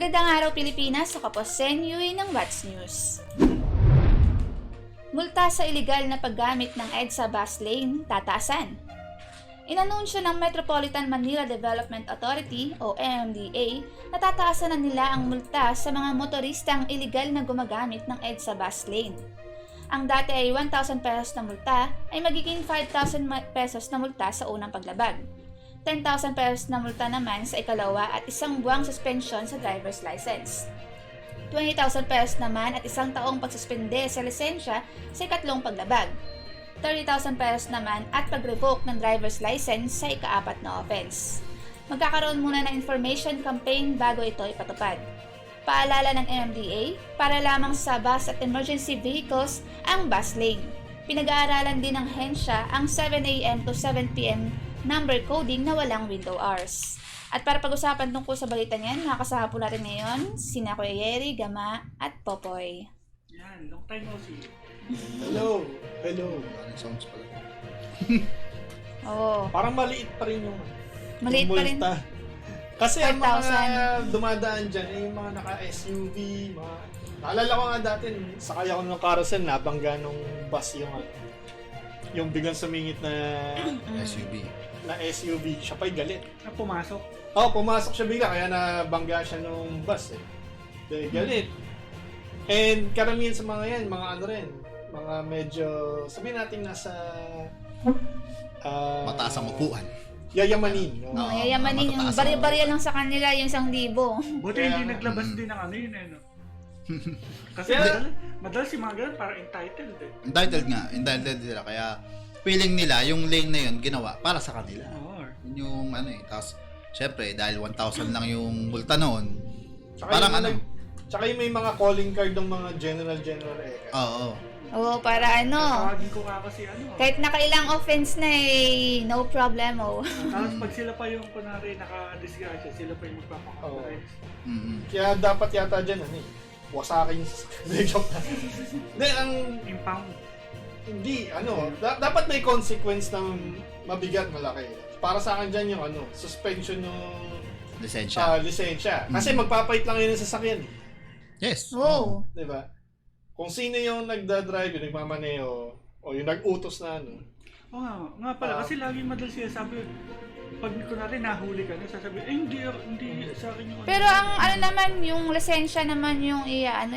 Magandang araw Pilipinas, ako po Sen Yui ng What's News. Multa sa iligal na paggamit ng EDSA bus lane, tataasan. Inanunsyo ng Metropolitan Manila Development Authority o MMDA na tataasan na nila ang multa sa mga motoristang iligal na gumagamit ng EDSA bus lane. Ang dati ay 1,000 pesos na multa ay magiging 5,000 pesos na multa sa unang paglabag. 10,000 pesos na multa naman sa ikalawa at isang buwang suspension sa driver's license. 20,000 pesos naman at isang taong pagsuspende sa lisensya sa ikatlong paglabag. 30,000 pesos naman at pag-revoke ng driver's license sa ikaapat na offense. Magkakaroon muna ng information campaign bago ito ipatupad. Paalala ng MMDA, para lamang sa bus at emergency vehicles ang bus lane. Pinag-aaralan din ng hensya ang 7 a.m. to 7 p.m. number coding na walang window hours. At para pag-usapan tungkol sa balita niyan, makakasama po natin ngayon sina Kuya Yeri, Gama at Popoy. Yan, long time no see. Hello. Parang sounds pala. Oo, Parang maliit pa rin yung maliit pa rin. multa. Kasi ang mga 5,000. dumadaan dyan ay yung mga naka-SUV, mga... Naalala ko nga dati, sakay ako ng carousel, nabangga nung bus yung biglang sumingit na SUV. SUV. Siya pa'y galit. Na pumasok. Pumasok siya bigla, kaya nabangga siya nung bus eh. Dahil galit. And karamihan sa mga yan, mga ano rin, mga medyo, sabihin natin nasa... Mataas ang upuan. Yayamanin. No? Oo. Yayamanin yung matataas bari-bari lang sa kanila yung 1,000. Buti Kaya- hindi naglabas din ng ano yun eh, no? Kasi Kaya- madalas yung mga ganun parang entitled eh. Entitled sila. Kaya feeling nila, yung lane na yun, ginawa para sa kanila. Oo. Yun yung ano eh. Tapos, syempre, dahil 1,000 lang yung multa noon, Tsaka parang yung ano, Tsaka yung may mga calling card ng mga general eka. oo. Oo, para ano, Tawagin ko nga kasi ano. kahit nakailang offense na eh, no problemo. Tapos pag sila pa yung kunwari naka-disgrasya, sila pa yung magpapaka-authorize. Kaya dapat yata dyan, ano eh, wasakin yung joke na. Hindi, Impound. hindi, dapat may consequence ng mabigat, malaki. Para sa akin dyan yung suspension ng Lisensya. lisensya. Kasi magpapait lang yun ng sasakyan. Yes. Oo. Di ba? Kung sino yung nagda-drive, yung nagmamaneo, o yung nag-utos na Oo nga pala. Kasi lagi madalas sila sabi, pag kunwari nahuli ka na, sasabi, hindi sa akin yung Pero ang ano naman, yung lisensya naman yung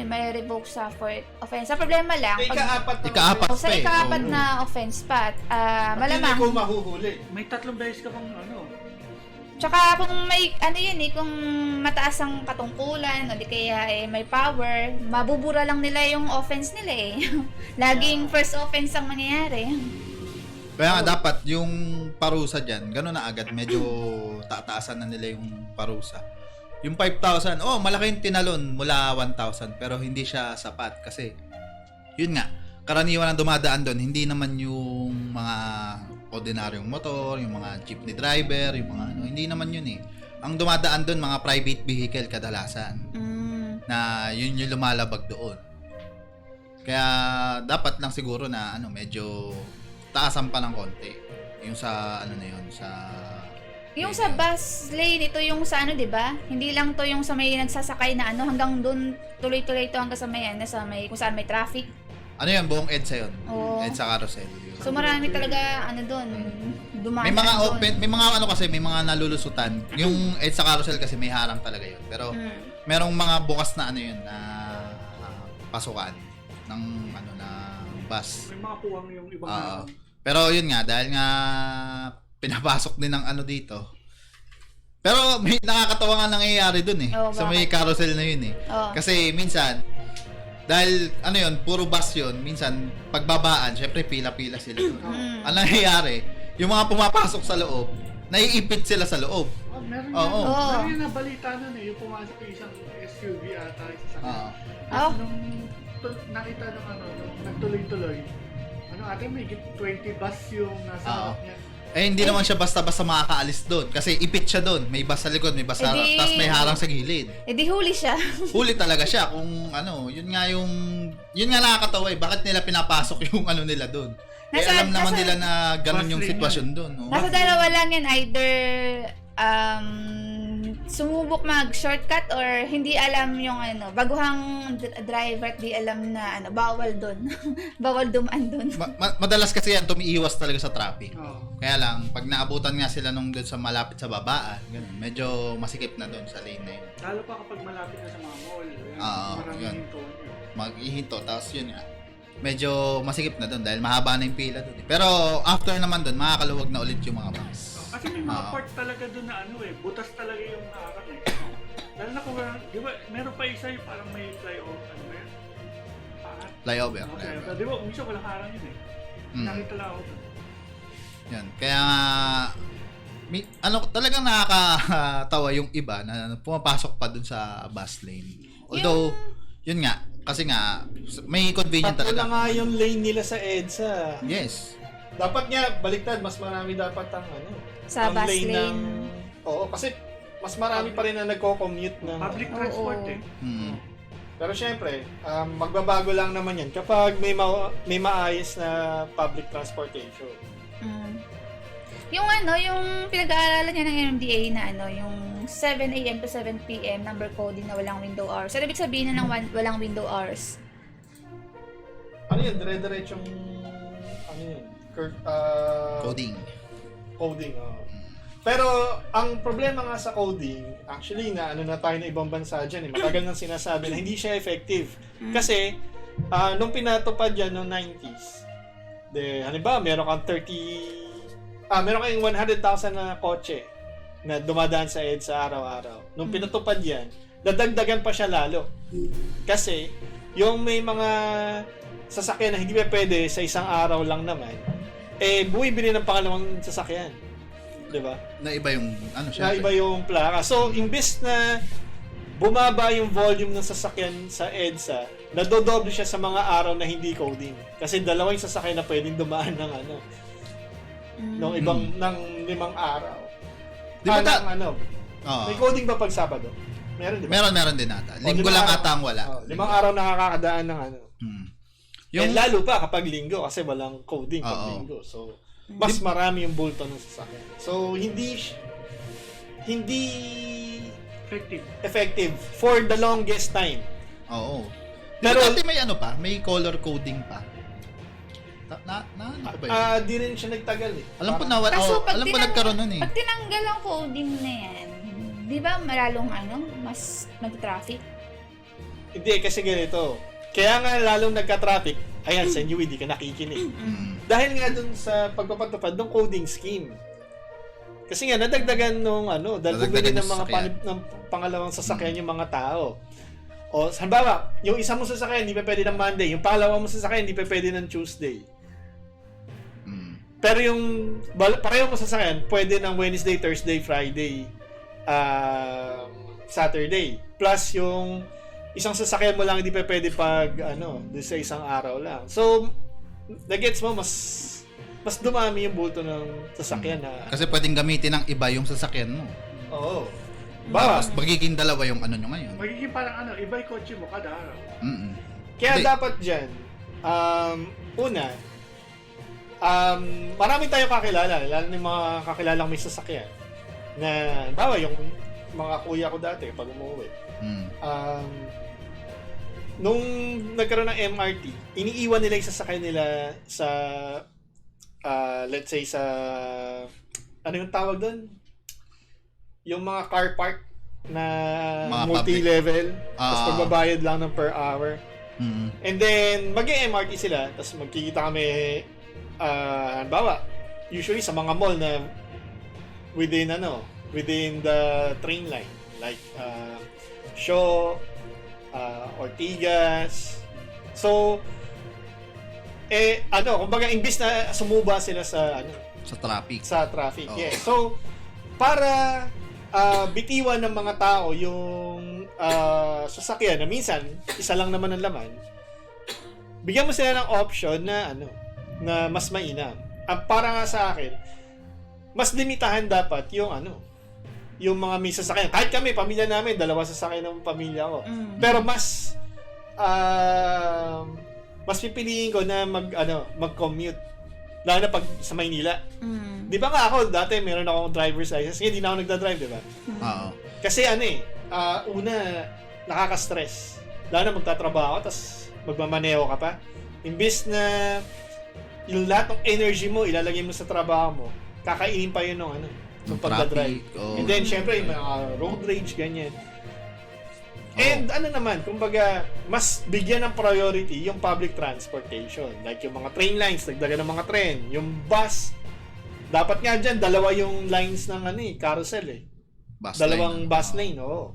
may revoke sa fourth offense. Sa problema lang, Ikaapat sa pa eh. ikaapat Oo. na offense pa, Malamang. Hindi ko malamang. mahuhuli. may 3 beses ka pang ano. Tsaka kung may, kung mataas ang katungkulan, o di kaya may power, mabubura lang nila yung offense nila eh. Laging first offense ang mangyayari. Kaya nga dapat yung parusa dyan, gano'n na agad, medyo tataasan na nila yung parusa. Yung 5,000, malaki yung tinalon mula 1,000, pero hindi siya sapat kasi, yun nga, karaniwan ang dumadaan doon, hindi naman yung mga ordinaryong motor, yung mga jeepney driver, yung mga hindi naman yun eh. Ang dumadaan doon, mga private vehicle kadalasan, na yun yung lumalabag doon. Kaya dapat lang siguro na medyo taasan pa ng konti. Yung sa na yun, sa Yung sa bus lane, ito yung sa di ba? Hindi lang to yung sa may nagsasakay na hanggang doon tuloy-tuloy ito hanggang sa may kung saan may traffic. ano yun, buong EDSA yun. Oo. EDSA carousel. Yun. So marami talaga doon. Dumaan. May mga open, may mga kasi, may mga nalulusutan. Yung EDSA carousel kasi may harang talaga yun. Pero merong mga bukas na yun na pasukan ng ng bus. May mga puwang yung ibang Pero yun nga, dahil nga pinapasok din ng dito. Pero may nakakatawa nga nangyayari dun eh. Oo, sa may bakit? carousel na yun eh. Oo. Kasi minsan, dahil yun, puro bus yun, minsan pagbabaan, syempre pila-pila sila dun. Ang nangyayari, yung mga pumapasok sa loob, naiipit sila sa loob. Meron Oo. meron yung nabalita nun eh, yung pumasok yung isang SUV ata isa sa Oo. Tapos nung nakita nung nagtuloy-tuloy, ate may 20 bus yung nasa harap niya. Hindi naman siya basta-basta makakaalis doon. Kasi ipit siya doon. May bus sa likod, may bus sa harap, tapos may harang sa gilid. Di huli siya. Huli talaga siya kung yun nga nakakatawa eh. Bakit nila pinapasok yung nila doon? Alam naman nila na ganun bus yung lane sitwasyon doon. No? Nasa dalawa lang yan, either sumubok mag-shortcut or hindi alam yung baguhang driver at di alam na bawal doon. Bawal dumaan doon. Madalas kasi yan, tumiiwas talaga sa traffic. Oo. Kaya lang, pag naabutan nga sila nung doon sa malapit sa babaan, ganun, medyo masikip na doon sa lane na yun. Lalo pa kapag malapit na sa mga mall. Maraming yun. hinto. Maghihinto, tapos yun nga. Medyo masikip na doon dahil mahaba na yung pila doon. Pero after naman doon, makakaluwag na ulit yung mga bus. Kasi may mga part talaga doon na butas talaga yung harang Lalo na kung, di ba, meron pa isa yung parang may flyover, ba yun? Flyover. Okay, di ba, minsan walang harang yun Nakita lang ako doon. Yan. Kaya talagang nakakatawa yung iba na pumapasok pa dun sa bus lane. Although, yun nga, kasi nga, may convenient Tatlo na talaga. nga yung lane nila sa EDSA. Yes. Dapat nga, baliktad, mas marami dapat ang Sa ang bus lane lane. ng... Oo, kasi mas marami pa rin na nagko-commute ng... Public transport Pero syempre, magbabago lang naman yan kapag may maayos na public transportation. Yung yung pinag-aaralan niya ng MMDA na yung 7 a.m. to 7 p.m. number coding na walang window hours. Ano ibig sabihin na walang window hours? Ano yun? Dire-diretsong... Ano yun? Coding. Coding, Pero, ang problema nga sa coding, actually, na tayo na ibang bansa dyan, matagal nang sinasabi na hindi siya effective. Kasi, nung pinatupad yan noong 90s, halimbawa, meron kayong 100,000 na kotse na dumadaan sa EDSA araw-araw. Nung pinatupad yan, dadagdagan pa siya lalo. Kasi, yung may mga sasakyan na hindi pa pwede sa isang araw lang naman, buwibili ng pangalawang sasakyan. Diba? Na iba yung, Na iba yung plaka. So, imbes na bumaba yung volume ng sasakyan sa EDSA, nadodoble siya sa mga araw na hindi coding. Kasi dalawang sasakyan na pwedeng dumaan ng ng ibang ng 5 araw. Di ba may coding ba pag Sabado? Meron di ba? Meron din ata. Linggo lang ata ang wala. 5 araw nakakadaan ng Yung lalo pa kapag linggo kasi walang coding pag linggo. So mas marami yung bulto ng sasakyan. So hindi effective for the longest time. Oo. Pero Pero dati may color coding pa. Ano ba yun? Di rin siya nagtagal Alam ko Kaso nagkaroon nun eh. Pag tinanggal ang coding na yan, di ba malalong mas mag-traffic? Hindi, kasi ganito. Kaya nga lalong nagka-traffic, ayan, sa inyo, hindi ka nakikinig. Dahil nga dun sa pagpapatupad ng coding scheme. Kasi nga, nadagdagan nung dahil bumili ng mga ng pangalawang sasakyan yung mga tao. O, halimbawa, yung isa mo sasakyan, hindi pa pwede ng Monday. Yung pangalawa mo sasakyan, hindi pa pwede ng Tuesday. Pero yung pareho mo sasakyan, pwede ng Wednesday, Thursday, Friday, Saturday. Plus yung isang sasakyan mo lang hindi pa pwede pag sa isang araw lang. So, nagets mo mas dumami yung bulto ng sasakyan na Kasi pwedeng gamitin ng iba yung sasakyan mo. Oo. Tapos magiging dalawa yung nyo ngayon. Magiging parang iba yung kotse mo kada araw. Kaya Hindi. dapat dyan, una, marami tayong kakilala, lalo na yung mga kakilalang may sasakyan. Na, bawa yung mga kuya ko dati pag umuwi. Nung nagkaroon ng MRT, iniiwan nila yung sasakyan nila sa let's say sa ano yung tawag doon? Yung mga car park na Mga multi-level, tapos Ah. pagbabayad lang ng per hour. And then mag-MRT sila, tapos magkikita kami halimbawa, usually sa mga mall na within the train line, like Shaw, Ortigas. So kumbaga imbis na sumuba sila sa traffic. Yes. So para bitiwan ng mga tao yung sasakyan na minsan isa lang naman ang laman, bigyan mo sila ng option na na mas mainam. Para nga sa akin, mas limitahan dapat yung yung mga may sasakyan. Kahit kami, pamilya namin, 2 sasakyan ng pamilya ko. Pero mas pipiliin ko na mag-commute Lalo na pag sa Maynila. Di ba nga ako, dati meron akong driver's license, ngayon di na ako nagdadrive, di ba? Oo. Kasi una, nakaka-stress. Lalo na magtatrabaho, tapos magmamaneho ka pa. Imbis na yung lahat ng energy mo, ilalagay mo sa trabaho mo, kakainin pa yun ng pagdadrive. And then, syempre, yung mga road rage, ganyan. And kumbaga, mas bigyan ng priority yung public transportation. Like yung mga train lines, dagdagan ng mga tren. Yung bus, dapat nga dyan, dalawa yung lines ng carousel Bus Dalawang lane. bus lane, oo.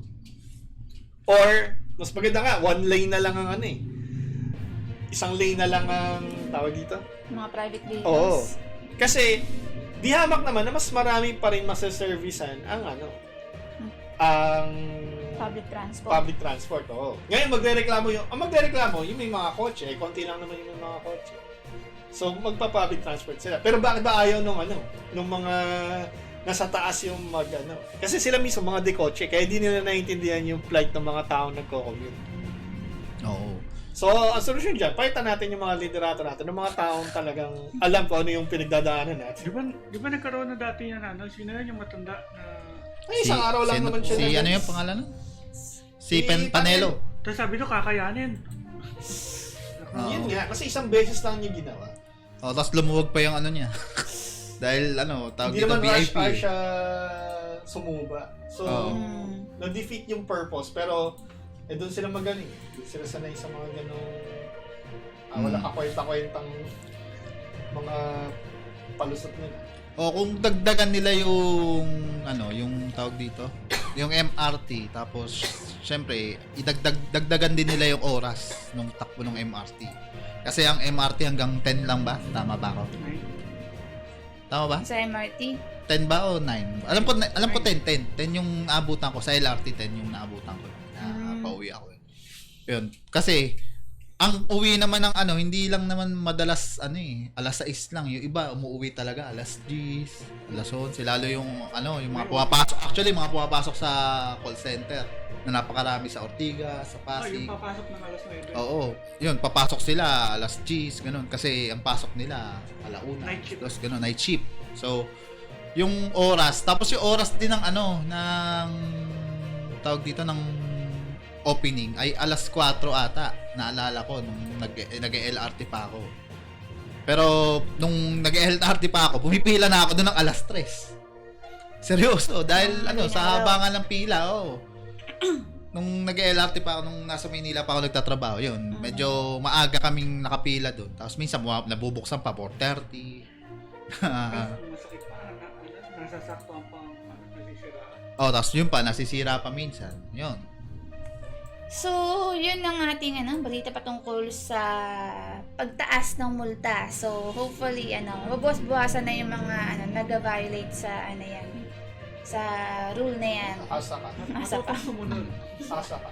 Or, mas maganda nga, one lane na lang ang isang lane na lang ang tawag dito. Mga private vehicles. Oo. Kasi, di hamak naman na mas marami pa rin masaservisan ang public transport. Oo. Ngayon, magrereklamo yung may mga kotse, konti lang naman yung may mga kotse. So, magpa-public transport sila. Pero bakit ba ayaw nung mga nasa taas yung Kasi sila mismo mga dekotse, kaya di nila naiintindihan yung plight ng mga taong nagko-commute. Oo. So, ang solusyon dyan, palitan natin yung mga liderato natin, ng mga taong talagang alam kung ano yung pinagdadaanan natin. Di ba nagkaroon na dati yan, sino yun yung matanda na... Ay, isang araw lang naman siya. Ano yung pangalan nun? Si Panelo. Tapos sabi ko, kakayanin. Yun nga, kasi isang beses lang niya ginawa. Tapos lumuwag pa yung niya. Dahil tawag Hindi dito naman VIP. rush siya sumuba. So, na-defeat yung purpose. Pero, doon sila magaling. Doon sila sanay sa mga ganong wala kakwenta-kwentang mga palusot nila. Kung dagdagan nila yung yung tawag dito, yung MRT, tapos syempre dagdagan din nila yung oras nung takbo ng MRT. Kasi ang MRT hanggang 10 lang ba? Tama ba ako? Tama ba? Sa MRT? 10 ba o 9? Alam ko 10 yung naabutan ko sa LRT, 10 yung naabutan ko. Pauwi ako. Yun. Kasi ang uwi naman ng hindi lang naman madalas alas 6 lang. Yung iba umuuwi talaga alas 10, alas 11, lalo yung yung mga pumapasok. Actually, mga pumapasok sa call center na napakarami sa Ortigas, sa Pasig. Yung papasok ng alas 9. Oo. Yun, papasok sila alas 10, ganun. Kasi ang pasok nila alauna. Night shift. Tapos ganun, night shift. So, yung oras, tapos yung oras din ng ng tawag dito ng opening ay alas 4 ata. Naalala ko nung nag-LRT pa ako. Pero nung nag-LRT pa ako, pumipila na ako doon ng alas 3. Seryoso, dahil sa habangan ng pila, nung nag-LRT pa ako, nung nasa Maynila pa ako nagtatrabaho, yun, medyo maaga kaming nakapila doon. Tapos minsan nabubuksan pa 4:30. Masakit pa, nasasakto ang nasisira. Tapos yun pa, nasisira pa minsan. Yun. So, yun ang ating balita patungkol sa pagtaas ng multa. So, hopefully, mabuwas-buwasan na yung mga nag-violate sa sa rule na yan. Asa ka. Asa pa. Sumunod. Asa ka.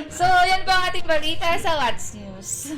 So, yan po ang ating balita sa What's News.